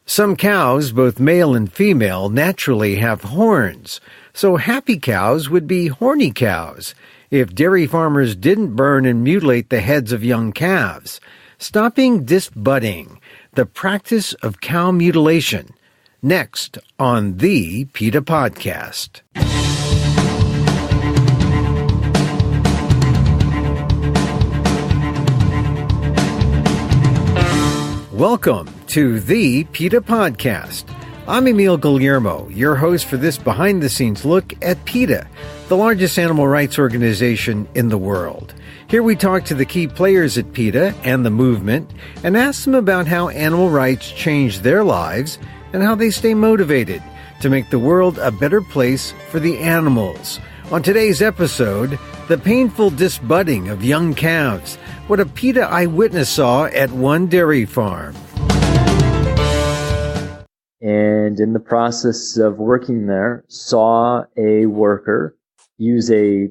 Some cows, both male and female, naturally have horns. So happy cows would be horny cows if dairy farmers didn't burn and mutilate the heads of young calves. Stopping disbudding, the practice of cow mutilation. Next on the PETA Podcast. Welcome to the PETA Podcast. I'm Emil Guillermo, your host for this behind-the-scenes look at PETA, the largest animal rights organization in the world. Here we talk to the key players at PETA and the movement and ask them about how animal rights change their lives and how they stay motivated to make the world a better place for the animals. On today's episode, the painful disbudding of young calves, what a PETA eyewitness saw at one dairy farm. And in the process of working there, saw a worker use a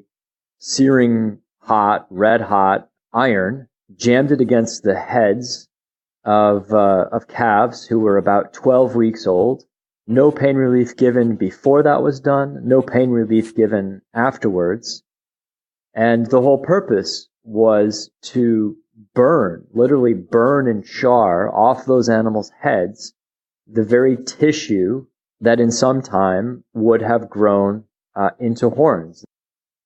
searing hot, red hot iron, jammed it against the heads of calves who were about 12 weeks old. No pain relief given before that was done, no pain relief given afterwards. And the whole purpose was to burn, literally burn and char off those animals' heads the very tissue that in some time would have grown into horns.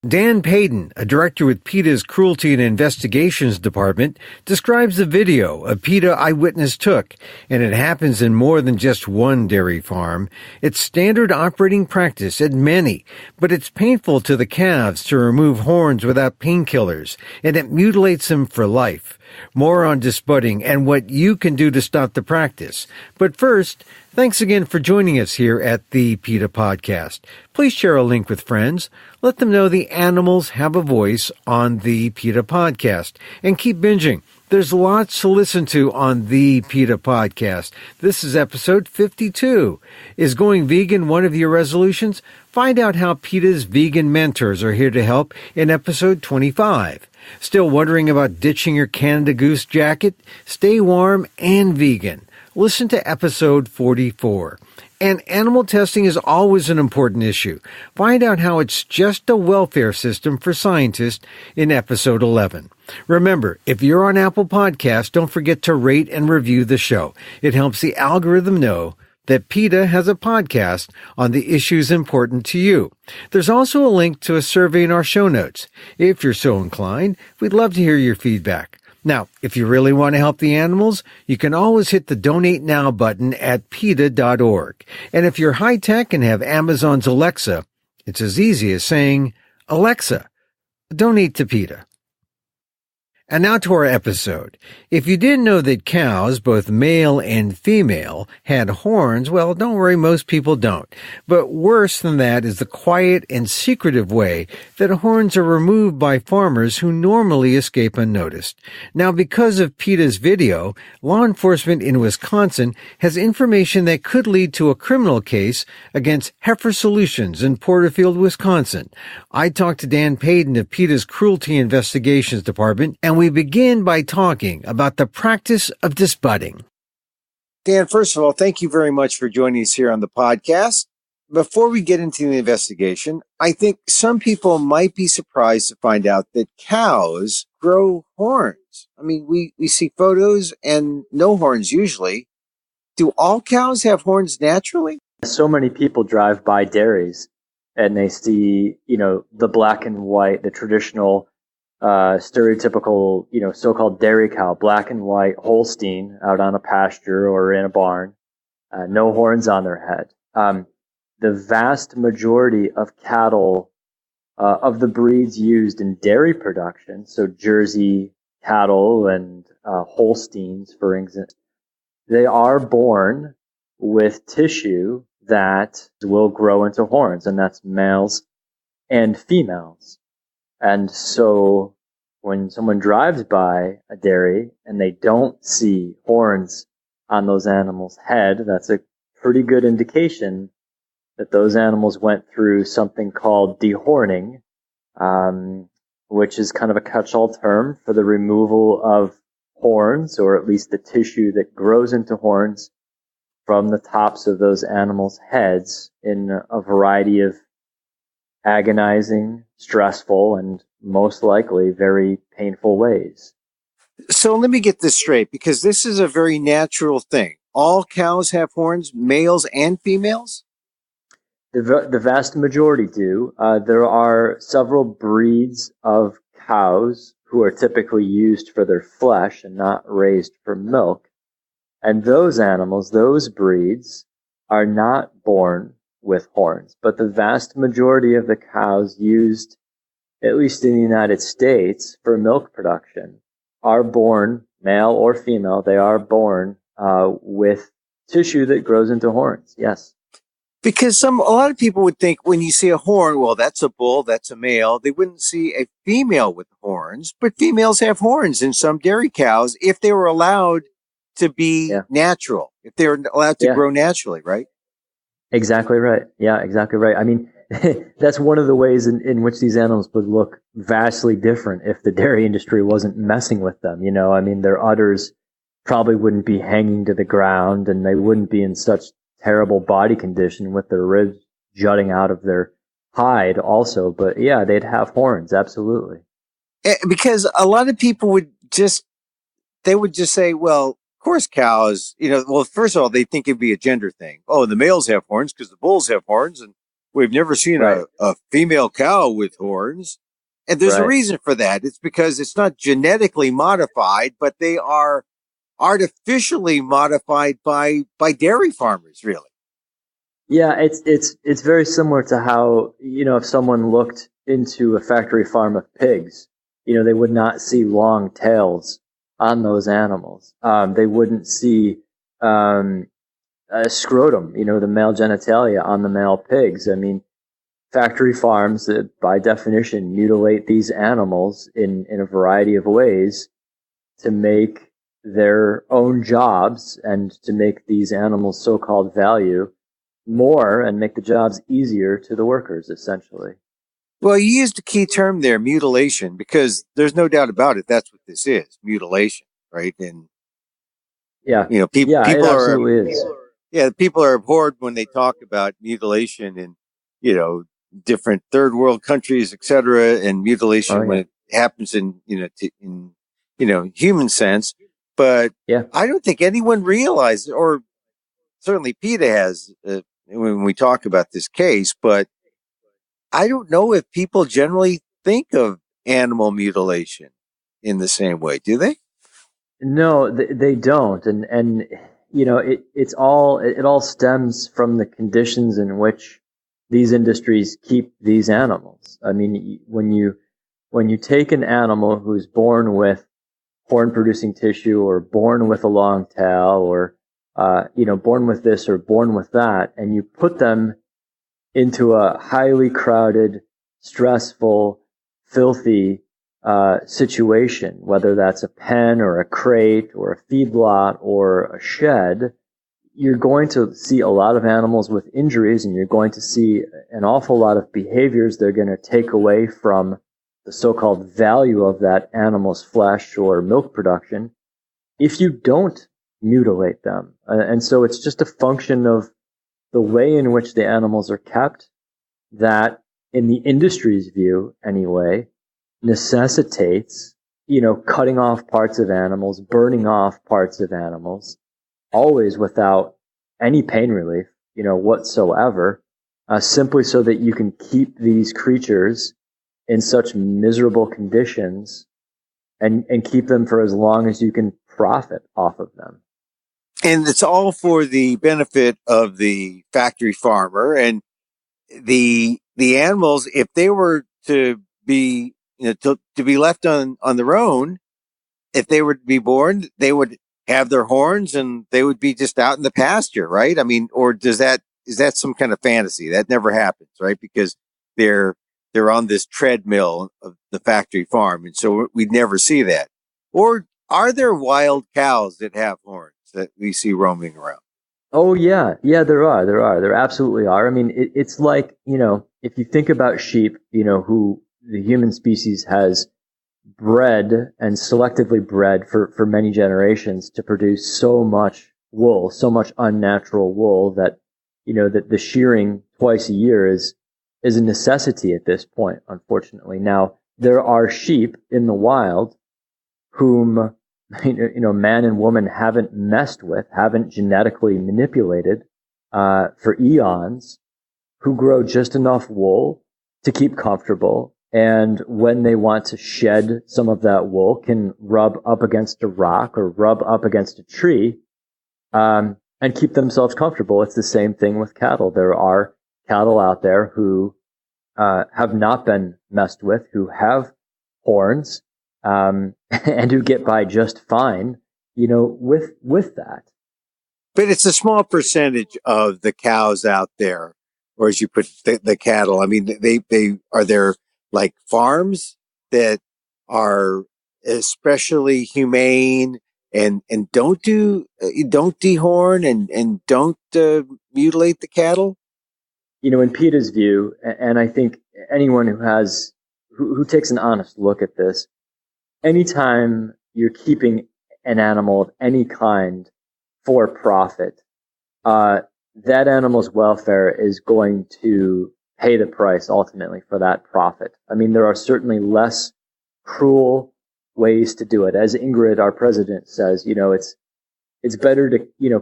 Dan Paden, a director with PETA's Cruelty and Investigations Department, describes the video a PETA eyewitness took, and it happens in more than just one dairy farm. It's standard operating practice at many, but it's painful to the calves to remove horns without painkillers, and it mutilates them for life. More on disbudding and what you can do to stop the practice. But first, thanks again for joining us here at the PETA Podcast. Please share a link with friends. Let them know the animals have a voice on the PETA Podcast. And keep binging. There's lots to listen to on the PETA Podcast. This is episode 52. Is going vegan one of your resolutions? Find out how PETA's vegan mentors are here to help in episode 25. Still wondering about ditching your Canada Goose jacket? Stay warm and vegan. Listen to episode 44. And animal testing is always an important issue. Find out how it's just a welfare system for scientists in episode 11. Remember, if you're on Apple Podcasts, don't forget to rate and review the show. It helps the algorithm know that PETA has a podcast on the issues important to you. There's also a link to a survey in our show notes. If you're so inclined, we'd love to hear your feedback. Now, if you really want to help the animals, you can always hit the Donate Now button at PETA.org. And if you're high-tech and have Amazon's Alexa, it's as easy as saying, Alexa, donate to PETA. And now to our episode. If you didn't know that cows, both male and female, had horns, well, don't worry, most people don't. But worse than that is the quiet and secretive way that horns are removed by farmers who normally escape unnoticed. Now, because of PETA's video, law enforcement in Wisconsin has information that could lead to a criminal case against Heifer Solutions in Porterfield, Wisconsin. I talked to Dan Paden of PETA's Cruelty Investigations Department, and we begin by talking about the practice of disbudding. Dan, first of all, thank you very much for joining us here on the podcast. Before we get into the investigation, I think some people might be surprised to find out that cows grow horns. I mean, we see photos and no horns usually. Do all cows have horns naturally? So many people drive by dairies and they see, the black and white, the traditional stereotypical, so-called dairy cow, black and white Holstein out on a pasture or in a barn, no horns on their head. The vast majority of cattle, of the breeds used in dairy production, so Jersey cattle and Holsteins, for instance, they are born with tissue that will grow into horns, and that's males and females. And so when someone drives by a dairy and they don't see horns on those animals' head, that's a pretty good indication that those animals went through something called dehorning, which is kind of a catch-all term for the removal of horns, or at least the tissue that grows into horns, from the tops of those animals' heads in a variety of agonizing, stressful, and most likely very painful ways. So let me get this straight, because this is a very natural thing. All cows have horns, males and females? The vast majority do. There are several breeds of cows who are typically used for their flesh and not raised for milk. And those animals, those breeds, are not born with horns. But the vast majority of the cows used, at least in the United States, for milk production are born, male or female, they are born with tissue that grows into horns. Yes. Because a lot of people would think when you see a horn, well, that's a bull, that's a male. They wouldn't see a female with horns, but females have horns in some dairy cows if they were allowed to be natural, if they were allowed to grow naturally, right? Exactly right. Yeah, exactly right. I mean, that's one of the ways in which these animals would look vastly different if the dairy industry wasn't messing with them. You know, I mean, their udders probably wouldn't be hanging to the ground, and they wouldn't be in such terrible body condition with their ribs jutting out of their hide also. But yeah, they'd have horns. Absolutely. Because a lot of people would just say, well, of course cows, well, first of all, they think it'd be a gender thing. Oh, the males have horns because the bulls have horns, and we've never seen a female cow with horns. And there's a reason for that. It's because it's not genetically modified, but they are artificially modified by dairy farmers, really. Yeah, it's very similar to how, if someone looked into a factory farm of pigs, they would not see long tails on those animals. They wouldn't see a scrotum, the male genitalia on the male pigs. I mean, factory farms, by definition, mutilate these animals in a variety of ways to make their own jobs and to make these animals' so-called value more and make the jobs easier to the workers, essentially. Well, you used a key term there, mutilation, because there's no doubt about it. That's what this is, mutilation, right? And people are abhorred when they talk about mutilation in, different third world countries, etc., and mutilation when it happens in human sense. But I don't think anyone realizes, or certainly PETA has when we talk about this case, but I don't know if people generally think of animal mutilation in the same way, do they? No, they don't. And it all stems from the conditions in which these industries keep these animals. I mean, when you take an animal who's born with horn producing tissue or born with a long tail or born with this or born with that, and you put them into a highly crowded, stressful, filthy situation, whether that's a pen or a crate or a feedlot or a shed, you're going to see a lot of animals with injuries, and you're going to see an awful lot of behaviors they're going to take away from the so-called value of that animal's flesh or milk production if you don't mutilate them. And so it's just a function of the way in which the animals are kept that, in the industry's view anyway, necessitates, cutting off parts of animals, burning off parts of animals, always without any pain relief, whatsoever, simply so that you can keep these creatures in such miserable conditions and keep them for as long as you can profit off of them. And it's all for the benefit of the factory farmer, and the animals, if they were to be, to be left on their own, if they were to be born, they would have their horns and they would be just out in the pasture, right? I mean, or is that some kind of fantasy? That never happens, right? Because they're on this treadmill of the factory farm, and so we'd never see that. Or are there wild cows that have horns that we see roaming around? Oh, yeah. Yeah, there are. There absolutely are. I mean, it's like, if you think about sheep, who the human species has bred and selectively bred for many generations to produce so much wool, so much unnatural wool that, that the shearing twice a year is a necessity at this point, unfortunately. Now, there are sheep in the wild whom, man and woman haven't messed with, haven't genetically manipulated for eons, who grow just enough wool to keep comfortable. And when they want to shed some of that wool, can rub up against a rock or rub up against a tree and keep themselves comfortable. It's the same thing with cattle. There are cattle out there who have not been messed with, who have horns, and who get by just fine, with that. But it's a small percentage of the cows out there, or as you put the cattle. I mean, they are there like farms that are especially humane and don't dehorn and don't mutilate the cattle. In PETA's view, and I think anyone who takes an honest look at this, anytime you're keeping an animal of any kind for profit, that animal's welfare is going to pay the price ultimately for that profit. I mean, there are certainly less cruel ways to do it. As Ingrid, our president, says, it's better to,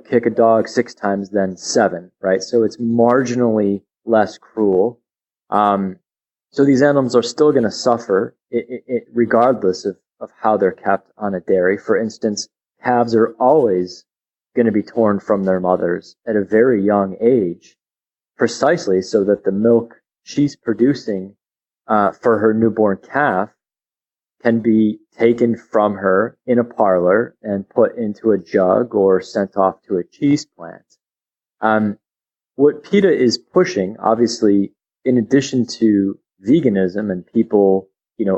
kick a dog 6 times than 7, right? So it's marginally less cruel. So these animals are still going to suffer regardless of how they're kept on a dairy. For instance, calves are always going to be torn from their mothers at a very young age, precisely so that the milk she's producing for her newborn calf can be taken from her in a parlor and put into a jug or sent off to a cheese plant. What PETA is pushing, obviously, in addition to veganism and people,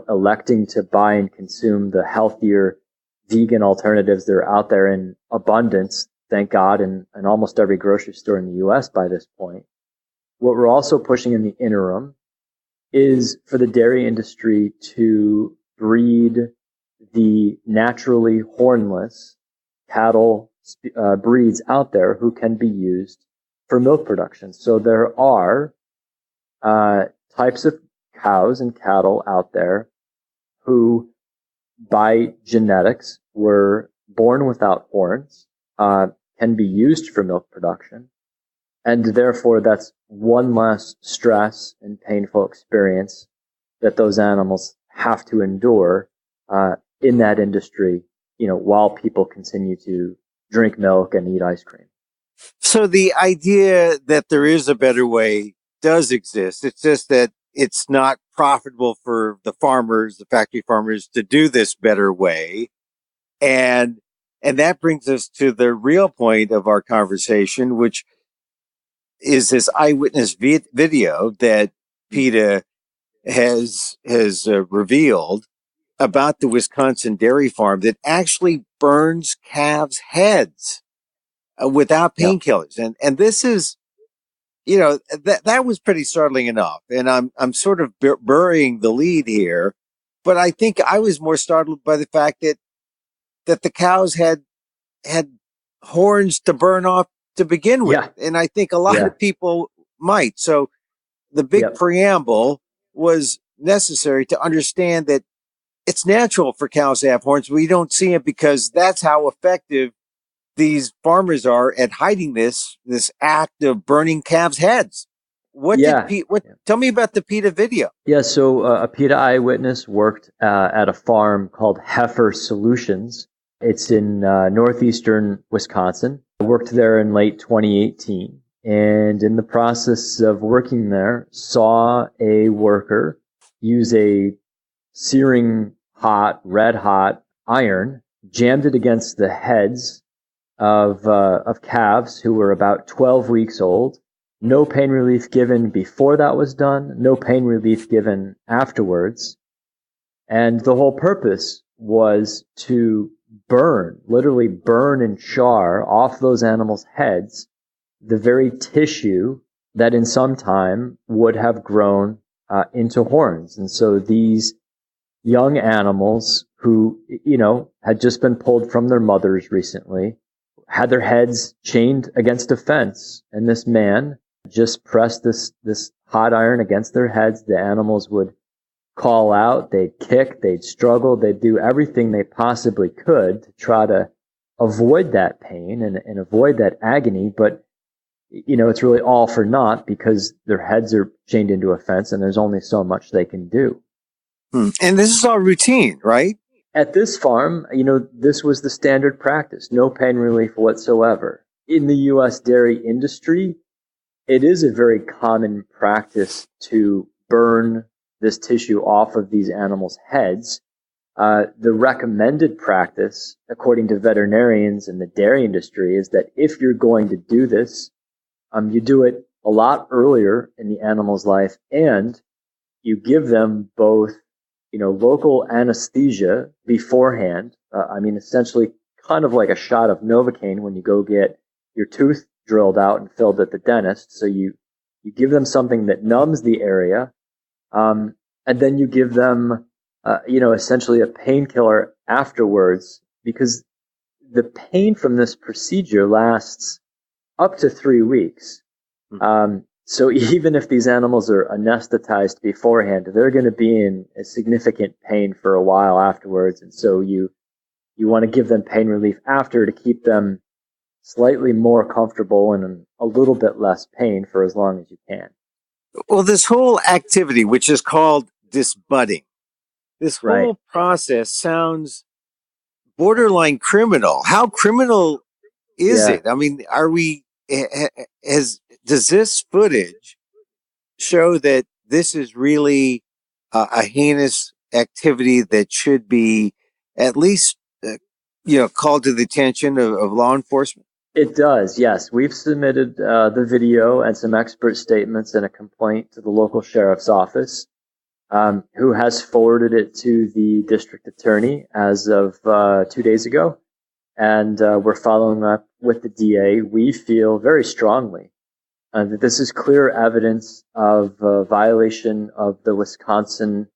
electing to buy and consume the healthier vegan alternatives that are out there in abundance, thank God, in almost every grocery store in the U.S. by this point. What we're also pushing in the interim is for the dairy industry to breed the naturally hornless cattle breeds out there who can be used for milk production. So there are types of cows and cattle out there who, by genetics, were born without horns, can be used for milk production. And therefore, that's one less stress and painful experience that those animals have to endure in that industry, while people continue to drink milk and eat ice cream. So the idea that there is a better way does exist. It's just that it's not profitable for the farmers, the factory farmers, to do this better way. And that brings us to the real point of our conversation, which is this eyewitness video that PETA has revealed about the Wisconsin dairy farm that actually burns calves' heads without painkillers. And this is, that was pretty startling enough. And I'm sort of burying the lead here, but I think I was more startled by the fact that the cows had horns to burn off to begin with. Yeah. And I think a lot of people might. So the big preamble was necessary to understand that it's natural for cows to have horns. We don't see it because that's how effective these farmers are at hiding this act of burning calves' heads. Tell me about the PETA video. Yeah, so a PETA eyewitness worked at a farm called Heifer Solutions. It's in northeastern Wisconsin. I worked there in late 2018, and in the process of working there, saw a worker use a searing hot, red hot iron, jammed it against the heads of calves who were about 12 weeks old. No pain relief given before that was done, no pain relief given afterwards. And the whole purpose was to literally burn and char off those animals' heads the very tissue that in some time would have grown into horns. And so these young animals who, had just been pulled from their mothers recently, had their heads chained against a fence, and this man just pressed this hot iron against their heads. The animals would call out, they'd kick, they'd struggle, they'd do everything they possibly could to try to avoid that pain and avoid that agony. But, it's really all for naught because their heads are chained into a fence and there's only so much they can do. And this is all routine, right? At this farm, this was the standard practice, no pain relief whatsoever. In the U.S. dairy industry, it is a very common practice to burn this tissue off of these animals' heads. The recommended practice, according to veterinarians in the dairy industry, is that if you're going to do this, you do it a lot earlier in the animal's life, and you give them both, local anesthesia beforehand. Essentially kind of like a shot of Novocaine when you go get your tooth drilled out and filled at the dentist. So you give them something that numbs the area, and then you give them, essentially a painkiller afterwards, because the pain from this procedure lasts up to 3 weeks. So even if these animals are anesthetized beforehand, they're going to be in a significant pain for a while afterwards. And so you want to give them pain relief after to keep them slightly more comfortable and in a little bit less pain for as long as you can. Well, this whole activity, which is called disbudding, this whole process sounds borderline criminal. How criminal is it? I mean, does this footage show that this is really a heinous activity that should be at least, called to the attention of law enforcement? It does, yes. We've submitted the video and some expert statements and a complaint to the local sheriff's office, who has forwarded it to the district attorney as of 2 days ago. And we're following up with the DA. We feel very strongly that this is clear evidence of violation of the Wisconsin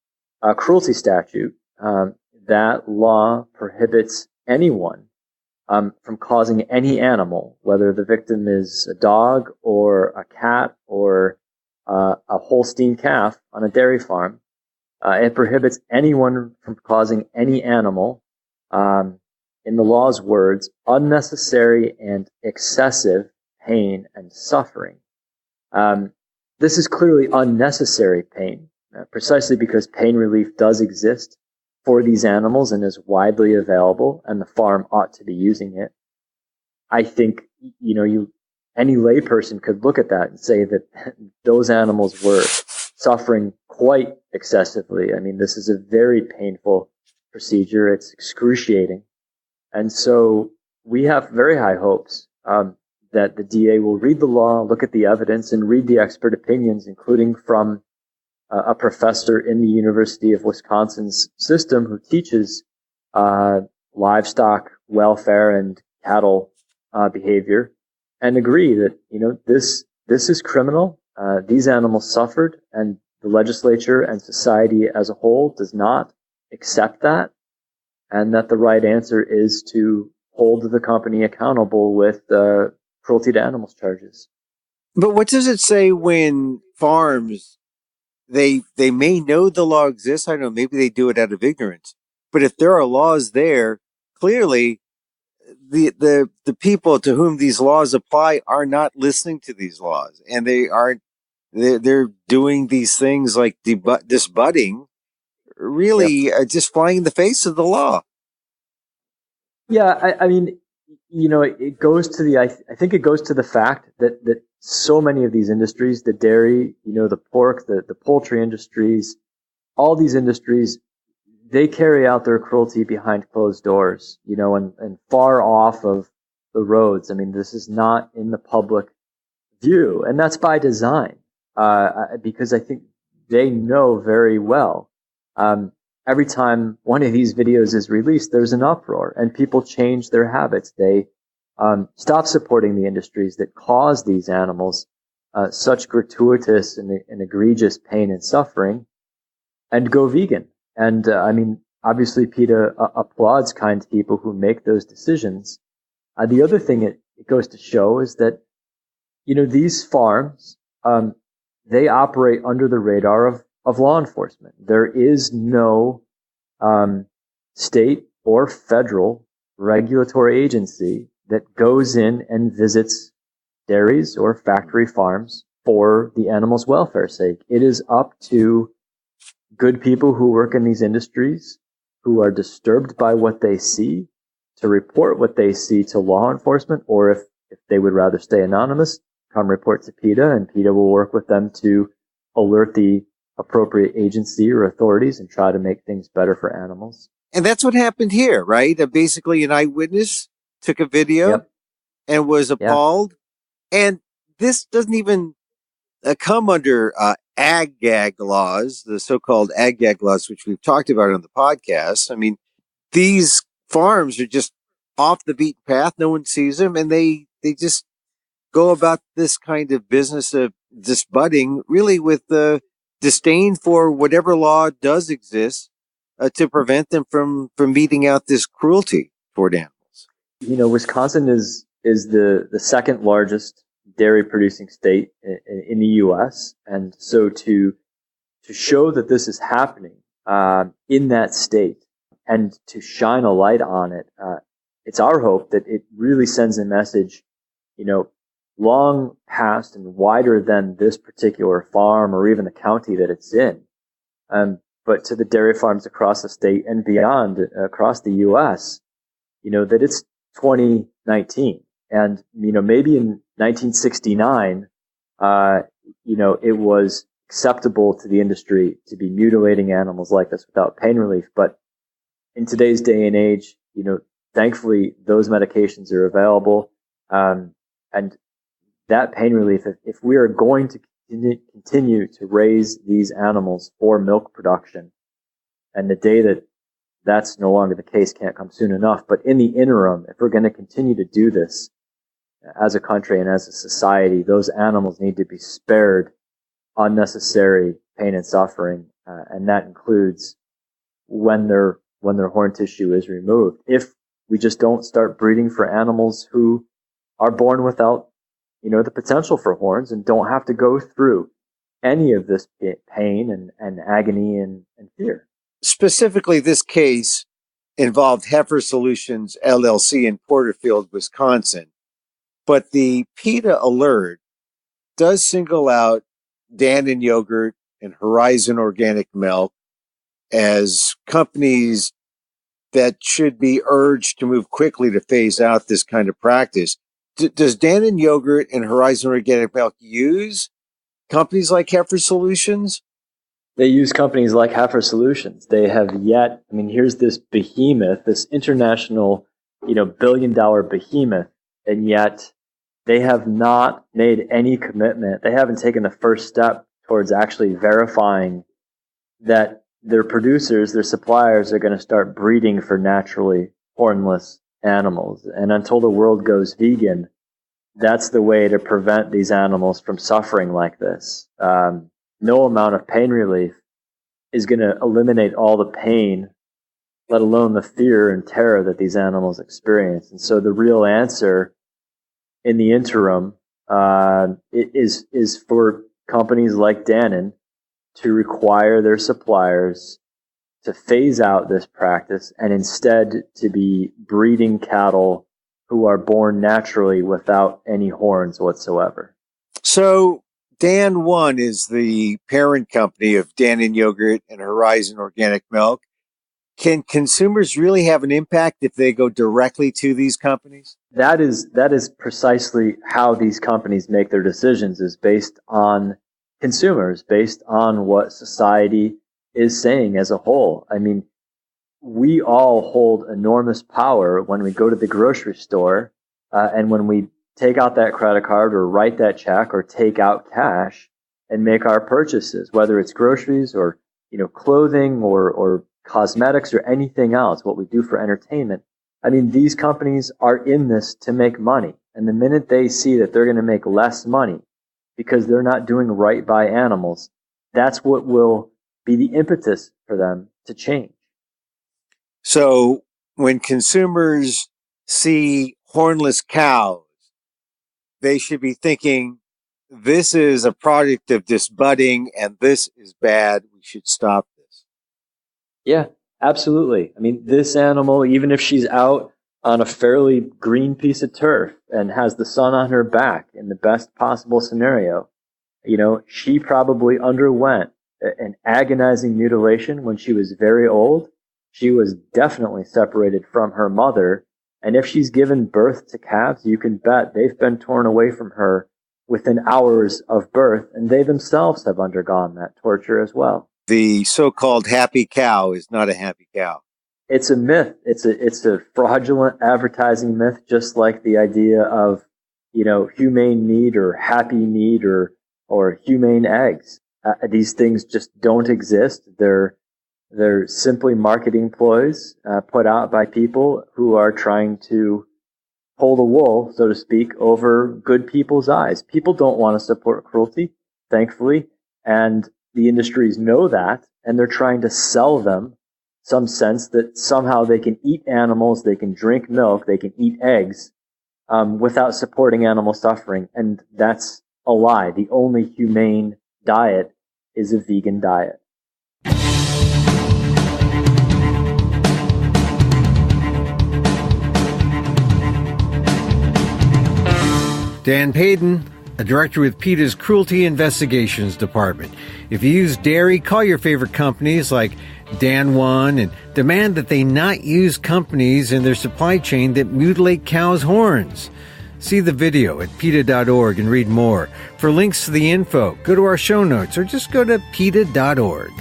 cruelty statute. That law prohibits anyone from causing any animal, whether the victim is a dog or a cat or a Holstein calf on a dairy farm. It prohibits anyone from causing any animal, in the law's words, unnecessary and excessive pain and suffering. This is clearly unnecessary pain, precisely because pain relief does exist for these animals and is widely available, and the farm ought to be using it. I think, any layperson could look at that and say that those animals were suffering quite excessively. I mean, this is a very painful procedure. It's excruciating. And so we have very high hopes that the DA will read the law, look at the evidence, and read the expert opinions, including from a professor in the University of Wisconsin's system who teaches livestock welfare and cattle behavior, and agree that this is criminal. These animals suffered, and the legislature and society as a whole does not accept that, and that the right answer is to hold the company accountable with cruelty to animals charges. But what does it say when farms, they may know the law exists? I don't know, maybe they do it out of ignorance. But if there are laws there, clearly the people to whom these laws apply are not listening to these laws, and they're doing these things like disbudding, really just flying in the face of the law. Yeah, I mean, it goes to I think it goes to the fact that so many of these industries, the dairy, the pork, the poultry industries, all these industries, they carry out their cruelty behind closed doors, and far off of the roads. I mean, this is not in the public view, and that's by design, because I think they know very well. Every time one of these videos is released, there's an uproar, and people change their habits. They stop supporting the industries that cause these animals such gratuitous and egregious pain and suffering, and go vegan. And obviously PETA applauds kind people who make those decisions. The other thing it goes to show is that, these farms, they operate under the radar of law enforcement. There is no state or federal regulatory agency that goes in and visits dairies or factory farms for the animals' welfare's sake. It is up to good people who work in these industries, who are disturbed by what they see, to report what they see to law enforcement, or if they would rather stay anonymous, come report to PETA, and PETA will work with them to alert the appropriate agency or authorities and try to make things better for animals. And that's what happened here, right? Basically, an eyewitness took a video and was appalled. And this doesn't even come under ag-gag laws, the so-called ag-gag laws, which we've talked about on the podcast. I mean, these farms are just off the beaten path. No one sees them, and they just go about this kind of business of disbudding, really with the disdain for whatever law does exist to prevent them from meting out this cruelty toward animals. Wisconsin is the second largest dairy producing state in the U.S. And so to show that this is happening in that state and to shine a light on it, it's our hope that it really sends a message, long past and wider than this particular farm or even the county that it's in, but to the dairy farms across the state and beyond across the U.S., that it's 2019. And, maybe in 1969, it was acceptable to the industry to be mutilating animals like this without pain relief. But in today's day and age, thankfully those medications are available. And that pain relief, if we are going to continue to raise these animals for milk production, and the day that that's no longer the case can't come soon enough. But in the interim, if we're going to continue to do this as a country and as a society, those animals need to be spared unnecessary pain and suffering, and that includes when their horn tissue is removed. If we just don't start breeding for animals who are born without, the potential for horns and don't have to go through any of this pain and agony and fear. Specifically, this case involved Heifer Solutions LLC in Porterfield, Wisconsin. But the PETA alert does single out Dannon Yogurt and Horizon Organic Milk as companies that should be urged to move quickly to phase out this kind of practice. Does Dannon Yogurt and Horizon Organic Milk use companies like Heifer Solutions? They use companies like Heifer Solutions. They have yet, here's this behemoth, this international, billion-dollar behemoth, and yet they have not made any commitment. They haven't taken the first step towards actually verifying that their producers, their suppliers, are going to start breeding for naturally hornless animals. And until the world goes vegan, that's the way to prevent these animals from suffering like this. No amount of pain relief is going to eliminate all the pain, let alone the fear and terror that these animals experience. And so the real answer in the interim is for companies like Dannon to require their suppliers to phase out this practice and instead to be breeding cattle who are born naturally without any horns whatsoever. So Dan One is the parent company of Dannon Yogurt and Horizon Organic Milk. Can consumers really have an impact if they go directly to these companies? That is precisely how these companies make their decisions, is based on consumers, based on what society is saying as a whole. We all hold enormous power when we go to the grocery store and when we take out that credit card or write that check or take out cash and make our purchases, whether it's groceries or clothing or cosmetics or anything else, what we do for entertainment. These companies are in this to make money. And the minute they see that they're going to make less money because they're not doing right by animals, that's what will be the impetus for them to change. So when consumers see hornless cows, they should be thinking, this is a product of disbudding and this is bad. We should stop this. Yeah, absolutely. I mean, this animal, even if she's out on a fairly green piece of turf and has the sun on her back in the best possible scenario, she probably underwent an agonizing mutilation when she was very old. She was definitely separated from her mother. And if she's given birth to calves, you can bet they've been torn away from her within hours of birth, and they themselves have undergone that torture as well. The so-called happy cow is not a happy cow. It's a myth. It's a fraudulent advertising myth, just like the idea of, humane meat or happy meat or humane eggs. These things just don't exist. They're simply marketing ploys put out by people who are trying to pull the wool, so to speak, over good people's eyes. People don't want to support cruelty, thankfully, and the industries know that, and they're trying to sell them some sense that somehow they can eat animals, they can drink milk, they can eat eggs without supporting animal suffering, and that's a lie. The only humane diet is a vegan diet. Dan Paden, a director with PETA's Cruelty Investigations Department. If you use dairy, call your favorite companies like Dan One and demand that they not use companies in their supply chain that mutilate cows' horns. See the video at PETA.org and read more. For links to the info, go to our show notes or just go to PETA.org.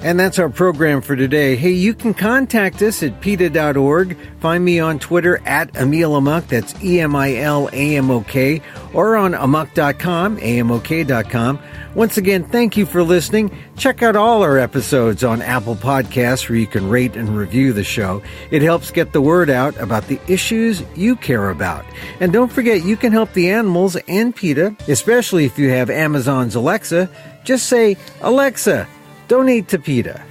And that's our program for today. Hey, you can contact us at PETA.org. Find me on Twitter at Emil Amok, that's EMILAMOK, or on amok.com, AMOK.com. Once again, thank you for listening. Check out all our episodes on Apple Podcasts where you can rate and review the show. It helps get the word out about the issues you care about. And don't forget, you can help the animals and PETA, especially if you have Amazon's Alexa. Just say, Alexa, donate to PETA.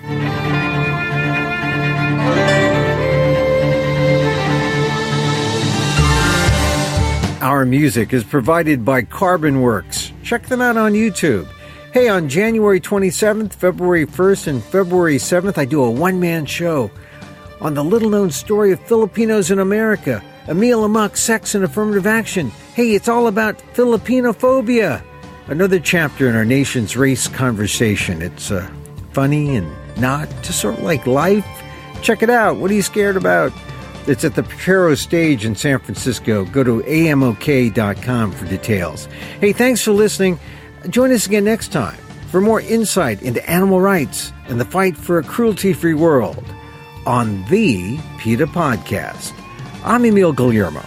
Our music is provided by Carbon Works. Check them out on YouTube. Hey, on January 27th, February 1st, and February 7th, I do a one-man show on the little-known story of Filipinos in America. Emil Amok, Sex and Affirmative Action. Hey, it's all about Filipinophobia. Another chapter in our nation's race conversation. It's funny and not, just sort of like life. Check it out. What are you scared about? It's at the Potrero Stage in San Francisco. Go to amok.com for details. Hey, thanks for listening. Join us again next time for more insight into animal rights and the fight for a cruelty-free world on the PETA Podcast. I'm Emil Guillermo.